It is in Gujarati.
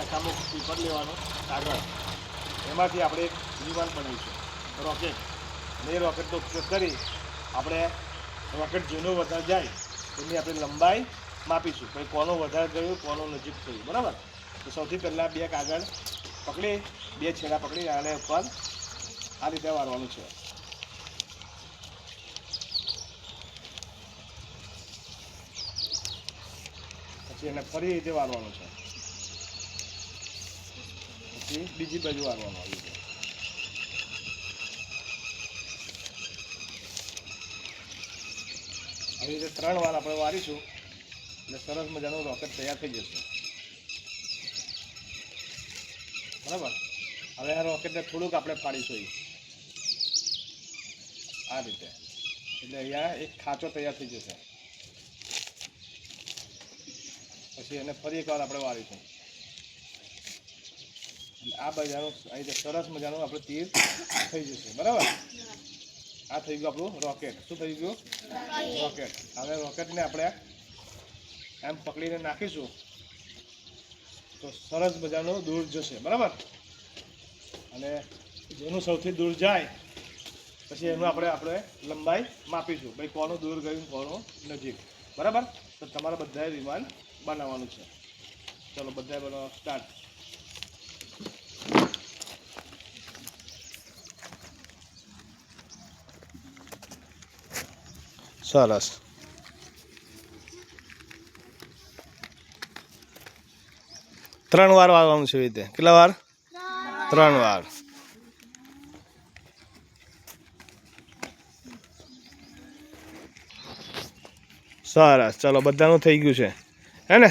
સામો પેપર લેવાનો કાગળ, એમાંથી આપણે એક વિમાન બનાવીશું રોકેટ, અને એ રોકેટનો ઉપયોગ કરી આપણે રોકેટ જેનો વધારે જાય એની આપણે લંબાઈ માપીશું, ભાઈ કોનો વધારે ગયું કોનો નજીક થયું, બરાબર. તો સૌથી પહેલાં બે કાગળ પકડી, બે છેડા પકડી આને ઉપર આ રીતે વાળવાનું છે. પછી એને ફરી રીતે વાળવાનું છે, પછી બીજી બાજુ વાળવાનું આવી રીતે. આવી રીતે 3 વાર આપણે વાળીશું એટલે સરસ મજાનું રોકેટ તૈયાર થઈ જશે, બરાબર. હવે આ રોકેટને થોડુંક આપણે પાડીશું આ રીતે, એટલે અહીંયા એક ખાંચો તૈયાર થઈ જશે. પછી એને ફરી એકવાર આપણે વાળીશું, આ બાજુનું આવી રીતે સરસ મજાનું આપણે તીર થઈ જશે, બરાબર. આ થઈ ગયું આપણું રોકેટ. શું થઈ ગયું? રોકેટ. હવે રોકેટને આપણે એમ પકડીને નાખીશું તો સરસ મજાનું દૂર જશે, બરાબર. અને જેનું સૌથી દૂર જાય પછી એનું આપણે લંબાઈ માપીશું, ભાઈ કોનું દૂર ગયું કોનું નજીક, બરાબર. તો તમારે બધાએ વિમાન બનાવવાનું છે. ચલો બધાએ બનાવવા સ્ટાર્ટ. સરસ. 3 વાર વાળવાનું છે. એવી રીતે કેટલા વાર? 3 વાર. સરસ. ચલો બધાનું થઈ ગયું છે, હે ને?